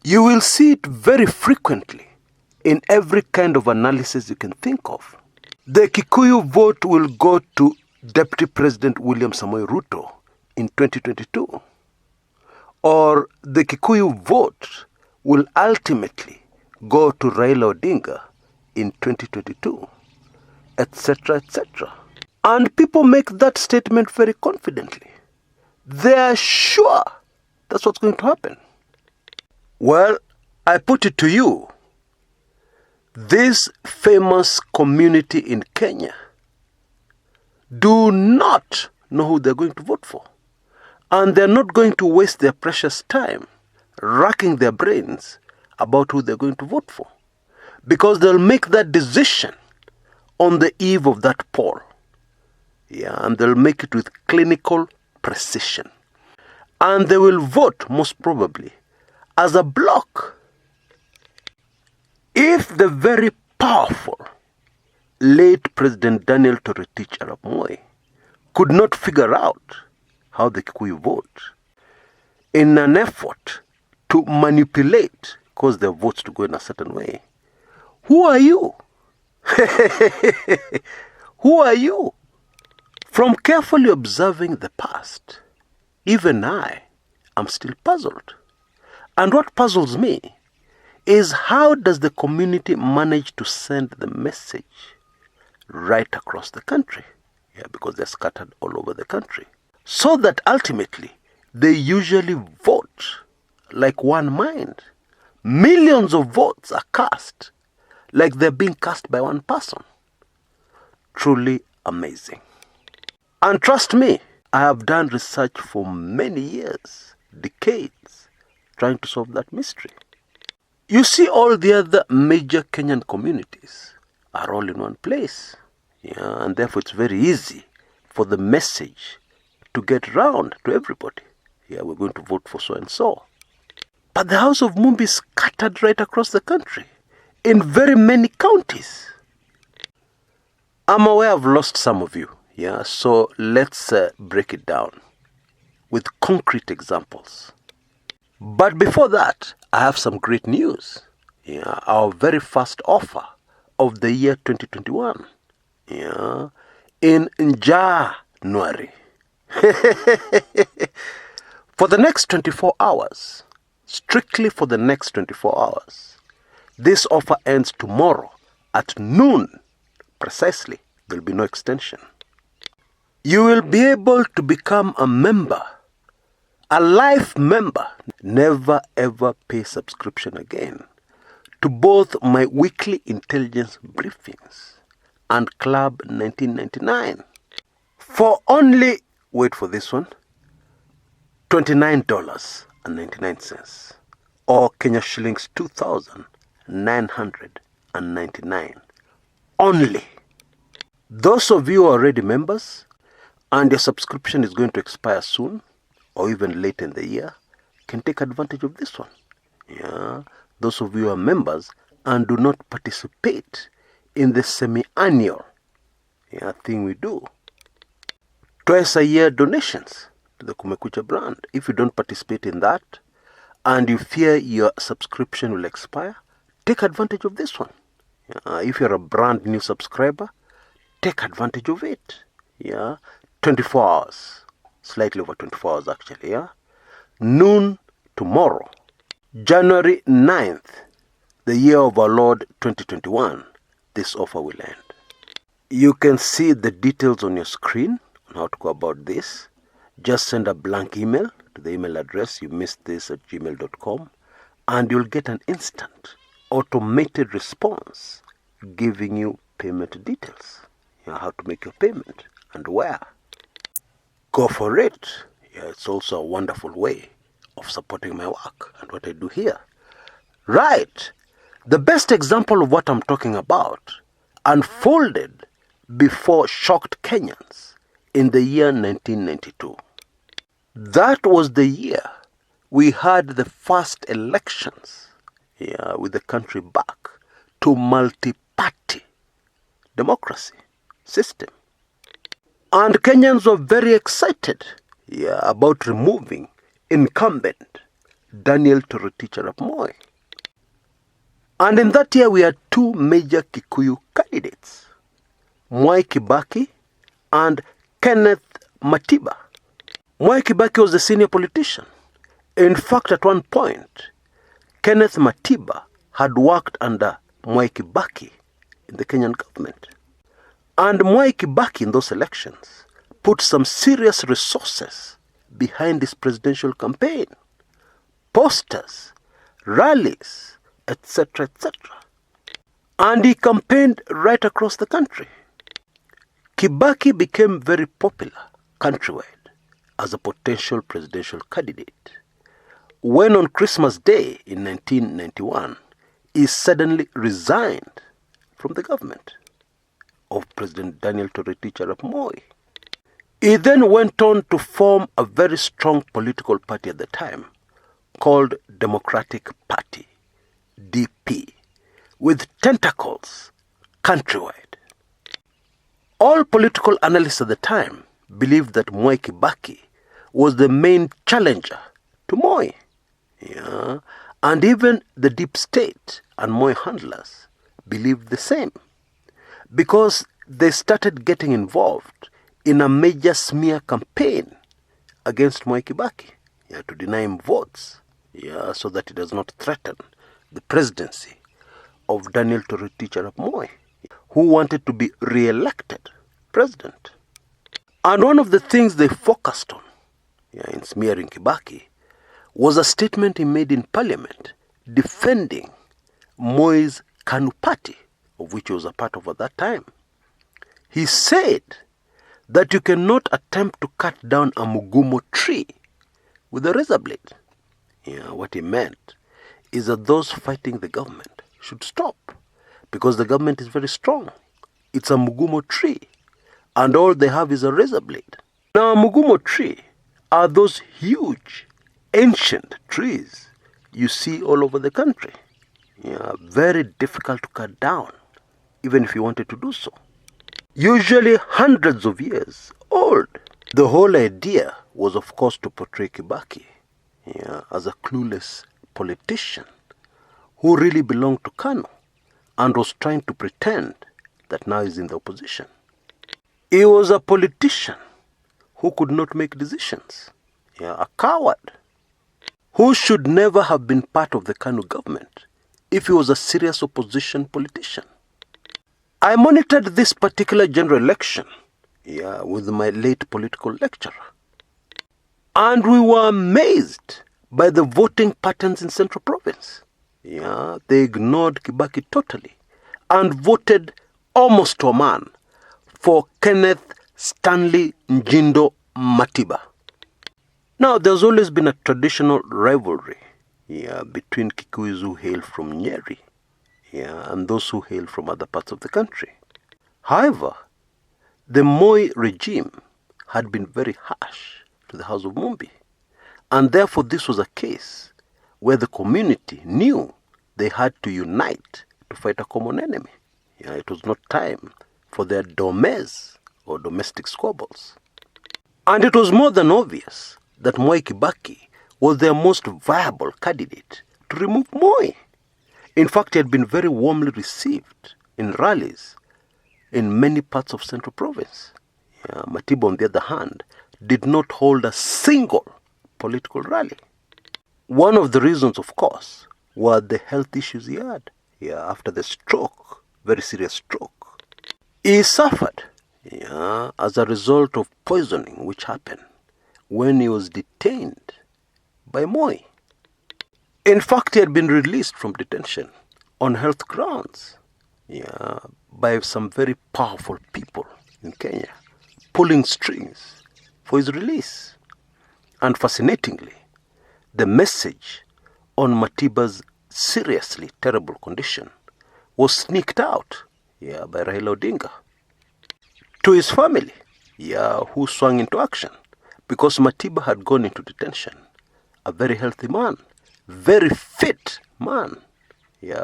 You will see it very frequently in every kind of analysis you can think of. The Kikuyu vote will go to Deputy President William Samoei Ruto in 2022. Or the Kikuyu vote will ultimately go to Raila Odinga in 2022, etc., etc. And people make that statement very confidently. They are sure that's what's going to happen. Well, I put it to you, this famous community in Kenya do not know who they're going to vote for. And they're not going to waste their precious time racking their brains about who they're going to vote for. Because they'll make that decision on the eve of that poll. Yeah, and they'll make it with clinical precision. And they will vote, most probably, as a bloc. If the very powerful late President Daniel Toroitich arap Moi could not figure out how the Kikuyu vote in an effort to manipulate, cause their votes to go in a certain way, who are you? Who are you? From carefully observing the past, even I am still puzzled. And what puzzles me is how does the community manage to send the message right across the country? Yeah, because they're scattered all over the country. So that ultimately, they usually vote like one mind. Millions of votes are cast like they're being cast by one person. Truly amazing. And trust me, I have done research for many years, decades, trying to solve that mystery. You see, all the other major Kenyan communities are all in one place. Yeah, and therefore it's very easy for the message to get round to everybody. Yeah, we're going to vote for so and so. But the House of Mumbi is scattered right across the country, in very many counties. I'm aware I've lost some of you. Yeah, so let's break it down with concrete examples. But before that, I have some great news. Yeah, our very first offer of the year 2021. Yeah, in January. For the next 24 hours, strictly for the next 24 hours, this offer ends tomorrow at noon precisely. There'll be no extension. You will be able to become a member, a life member, never ever pay subscription again to both my weekly intelligence briefings and Club 1999 for only, wait for this one, $29.99 or Kenya shillings 2,999 only. Those of you who are already members and your subscription is going to expire soon or even late in the year can take advantage of this one. Yeah, those of you who are members and do not participate in the semi-annual thing we do. Twice a year donations to the Kumekucha brand. If you don't participate in that and you fear your subscription will expire, take advantage of this one. If you're a brand new subscriber, take advantage of it. Yeah, 24 hours, slightly over 24 hours actually. Yeah, noon tomorrow, January 9th, the year of our Lord 2021, this offer will end. You can see the details on your screen on how to go about this. Just send a blank email to the email address youmissedthis@gmail.com and you'll get an instant automated response giving you payment details. How to make your payment and where. Go for it. Yeah, it's also a wonderful way of supporting my work and what I do here. Right. The best example of what I'm talking about unfolded before shocked Kenyans in the year 1992. That was the year we had the first elections with the country back to multi-party democracy system. And Kenyans were very excited about removing incumbent Daniel Toroitich arap Moi. And in that year, we had two major Kikuyu candidates, Mwai Kibaki and Kenneth Matiba. Mwai Kibaki was the senior politician. In fact, at one point, Kenneth Matiba had worked under Mwai Kibaki in the Kenyan government. And Mwai Kibaki in those elections put some serious resources behind his presidential campaign. Posters, rallies, etc., etc. And he campaigned right across the country. Kibaki became very popular countrywide as a potential presidential candidate when on Christmas Day in 1991, he suddenly resigned from the government of President Daniel Toroitich arap Moi. He then went on to form a very strong political party at the time called Democratic Party, DP, with tentacles countrywide. All political analysts at the time believed that Mwai Kibaki was the main challenger to Moi. And even the deep state and Moi handlers believed the same, because they started getting involved in a major smear campaign against Mwai Kibaki to deny him votes so that he does not threaten the presidency of Daniel Toroitich arap Moi, who wanted to be re-elected president. And one of the things they focused on in smearing Kibaki was a statement he made in parliament defending Moi's KANU party, of which he was a part of at that time. He said that you cannot attempt to cut down a mugumo tree with a razor blade. What he meant is that those fighting the government should stop, because the government is very strong. It's a mugumo tree, and all they have is a razor blade. Now, a mugumo tree are those huge, ancient trees you see all over the country. Very difficult to cut down, even if you wanted to do so. Usually hundreds of years old. The whole idea was, of course, to portray Kibaki as a clueless politician who really belonged to KANU and was trying to pretend that now he's in the opposition. He was a politician who could not make decisions, a coward, who should never have been part of the KANU government if he was a serious opposition politician. I monitored this particular general election with my late political lecturer, and we were amazed by the voting patterns in Central Province. They ignored Kibaki totally and voted almost to a man for Kenneth Stanley Njindo Matiba. Now, there's always been a traditional rivalry between Kikuyus who hail from Nyeri and those who hail from other parts of the country. However, the Moi regime had been very harsh to the House of Mumbi, and therefore this was a case where the community knew they had to unite to fight a common enemy. It was not time for their domes or domestic squabbles. And it was more than obvious that Mwai Kibaki was their most viable candidate to remove Moi. In fact, he had been very warmly received in rallies in many parts of Central Province. Matiba, on the other hand, did not hold a single political rally. One of the reasons, of course, were the health issues he had after the stroke, very serious stroke. He suffered as a result of poisoning which happened when he was detained by Moi. In fact, he had been released from detention on health grounds by some very powerful people in Kenya, pulling strings for his release. And fascinatingly, the message on Matiba's seriously terrible condition was sneaked out by Raila Odinga to his family, who swung into action, because Matiba had gone into detention, a very healthy man, very fit man,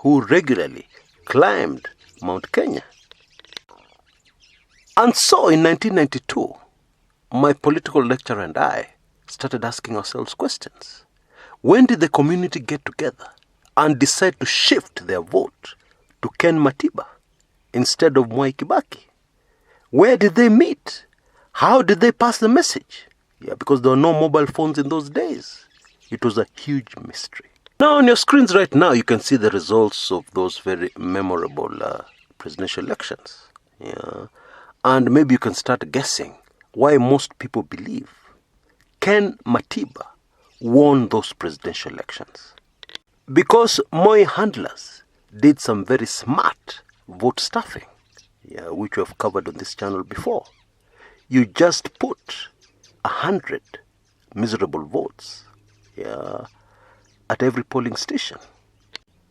who regularly climbed Mount Kenya. And so in 1992, my political lecturer and I started asking ourselves questions. When did the community get together and decide to shift their vote to Ken Matiba instead of Mwai Kibaki? Where did they meet? How did they pass the message? Yeah, because there were no mobile phones in those days. It was a huge mystery. Now on your screens right now, you can see the results of those very memorable presidential elections. Yeah. And maybe you can start guessing why most people believe Ken Matiba won those presidential elections. Because Moi handlers did some very smart vote stuffing, yeah, which we have covered on this channel before. You just put 100 miserable votes, yeah, at every polling station.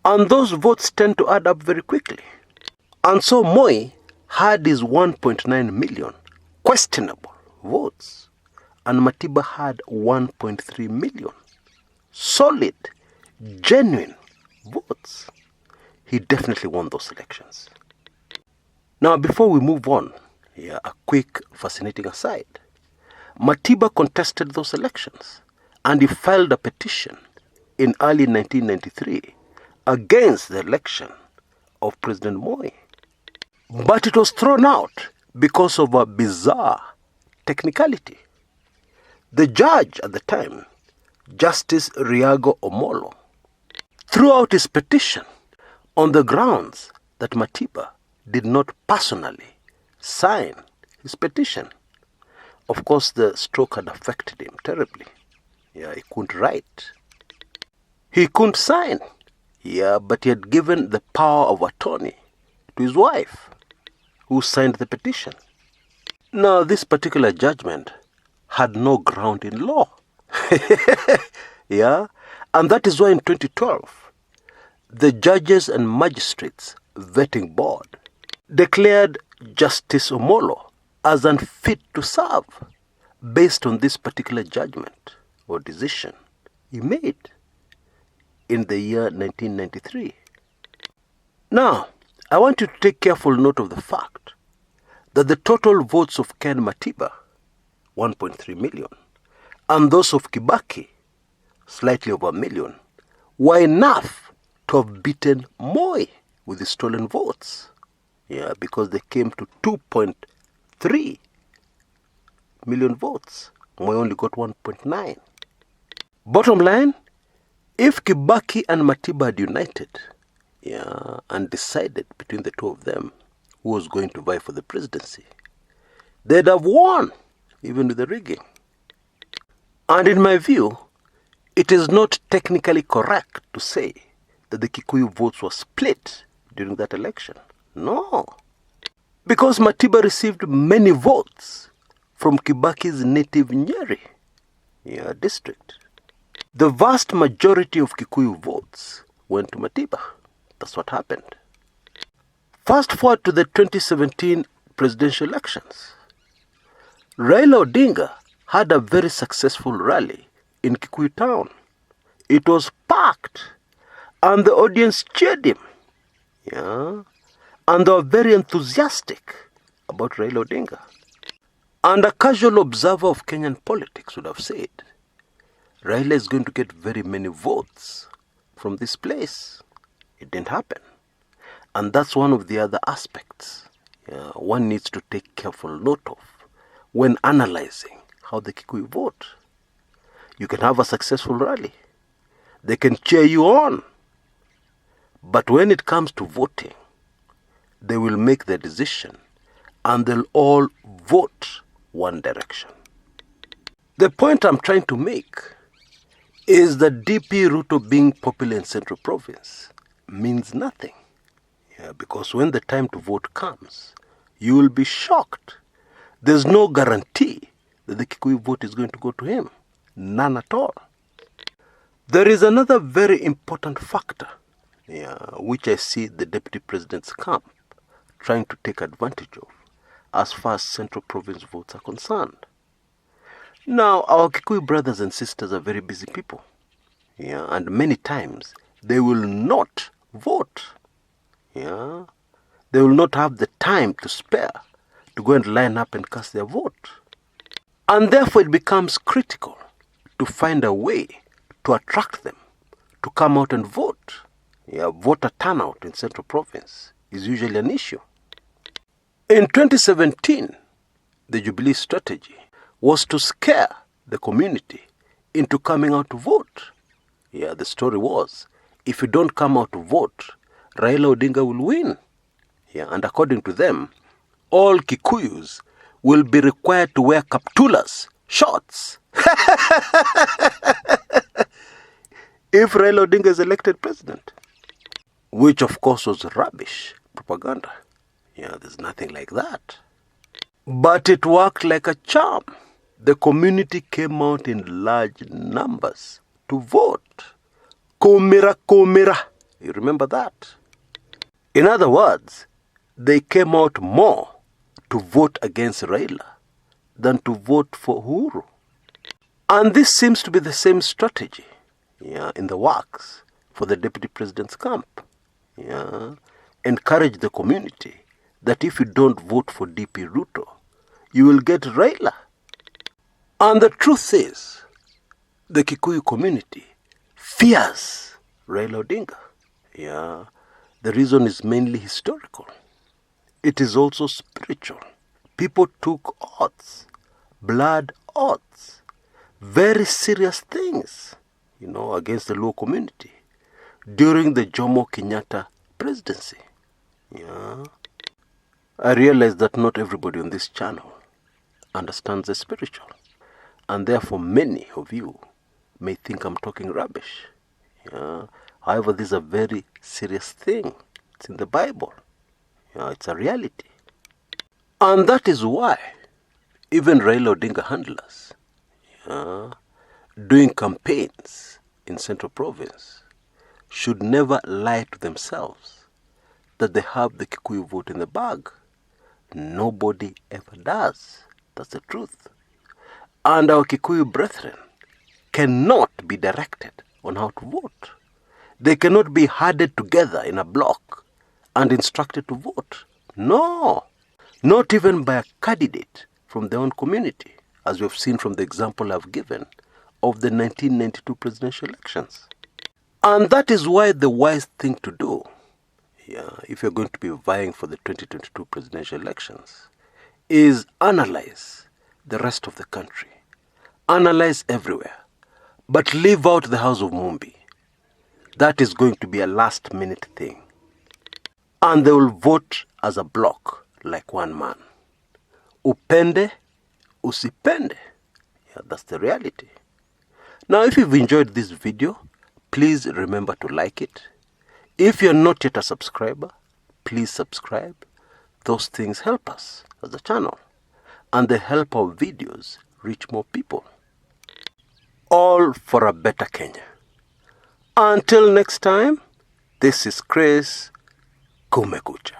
And those votes tend to add up very quickly. And so Moi had his 1.9 million questionable votes, and Matiba had 1.3 million solid, genuine votes. He definitely won those elections. Now, before we move on, yeah, a quick fascinating aside. Matiba contested those elections, and he filed a petition in early 1993 against the election of President Moi. But it was thrown out because of a bizarre technicality. The judge at the time, Justice Riago Omolo, threw out his petition on the grounds that Matiba did not personally sign his petition. Of course, the stroke had affected him terribly. Yeah, he couldn't write. He couldn't sign. Yeah, but he had given the power of attorney to his wife, who signed the petition. Now, this particular judgment had no ground in law. Yeah, and that is why in 2012, the Judges and Magistrates Vetting Board declared Justice Omolo as unfit to serve based on this particular judgment or decision he made in the year 1993. Now, I want you to take careful note of the fact that the total votes of Ken Matiba, 1.3 million, and those of Kibaki, slightly over 1 million, were enough to have beaten Moi with the stolen votes. Yeah, because they came to 2.3 million votes. Moi only got 1.9. Bottom line, if Kibaki and Matiba had united, yeah, and decided between the two of them who was going to vie for the presidency, they'd have won, even with the rigging. And in my view, it is not technically correct to say that the Kikuyu votes were split during that election. No. Because Matiba received many votes from Kibaki's native Nyeri, yeah, district. The vast majority of Kikuyu votes went to Matiba. That's what happened. Fast forward to the 2017 presidential elections. Raila Odinga had a very successful rally in Kikuyu town. It was packed, and the audience cheered him. Yeah, and they were very enthusiastic about Raila Odinga. And a casual observer of Kenyan politics would have said, Raila is going to get very many votes from this place. It didn't happen. And that's one of the other aspects one needs to take careful note of when analyzing how the Kikuyu vote. You can have a successful rally. They can cheer you on. But when it comes to voting, they will make their decision and they'll all vote one direction. The point I'm trying to make is that DP Ruto being popular in Central Province means nothing. Yeah, because when the time to vote comes, you will be shocked. There's no guarantee that the Kikuyu vote is going to go to him. None at all. There is another very important factor, which I see the Deputy President's camp trying to take advantage of as far as Central Province votes are concerned. Now, our Kikuyu brothers and sisters are very busy people. And many times they will not vote. They will not have the time to spare to go and line up and cast their vote. And therefore it becomes critical to find a way to attract them to come out and vote. Yeah, voter turnout in Central Province is usually an issue. In 2017, the Jubilee strategy was to scare the community into coming out to vote. Yeah, the story was, if you don't come out to vote, Raila Odinga will win. Yeah, and according to them, all Kikuyus will be required to wear kaptulas, shorts, if Raila Odinga is elected president. Which of course was rubbish propaganda. Yeah, there's nothing like that. But it worked like a charm. The community came out in large numbers to vote. Komira, komira. You remember that? In other words, they came out more to vote against Raila than to vote for Uhuru. And this seems to be the same strategy, in the works for the deputy president's camp. Encourage the community that if you don't vote for DP Ruto, you will get Raila. And the truth is, the Kikuyu community fears Raila Odinga. The reason is mainly historical. It is also spiritual. People took oaths, blood oaths, very serious things, against the Luo community during the Jomo Kenyatta presidency. I realize that not everybody on this channel understands the spiritual, and therefore many of you may think I'm talking rubbish. However, this is a very serious thing. It's in the Bible. It's a reality. And that is why even Raila Odinga handlers doing campaigns in Central Province should never lie to themselves that they have the Kikuyu vote in the bag. Nobody ever does. That's the truth. And our Kikuyu brethren cannot be directed on how to vote. They cannot be herded together in a block and instructed to vote. No, not even by a candidate from their own community, as we have seen from the example I've given of the 1992 presidential elections. And that is why the wise thing to do, if you're going to be vying for the 2022 presidential elections, is analyze the rest of the country. Analyze everywhere. But leave out the House of Mumbi. That is going to be a last-minute thing. And they will vote as a block, like one man. Upende, usipende. That's the reality. Now, if you've enjoyed this video, please remember to like it. If you're not yet a subscriber, please subscribe. Those things help us as a channel, and they help our videos reach more people. All for a better Kenya. Until next time, this is Chris Kumekucha.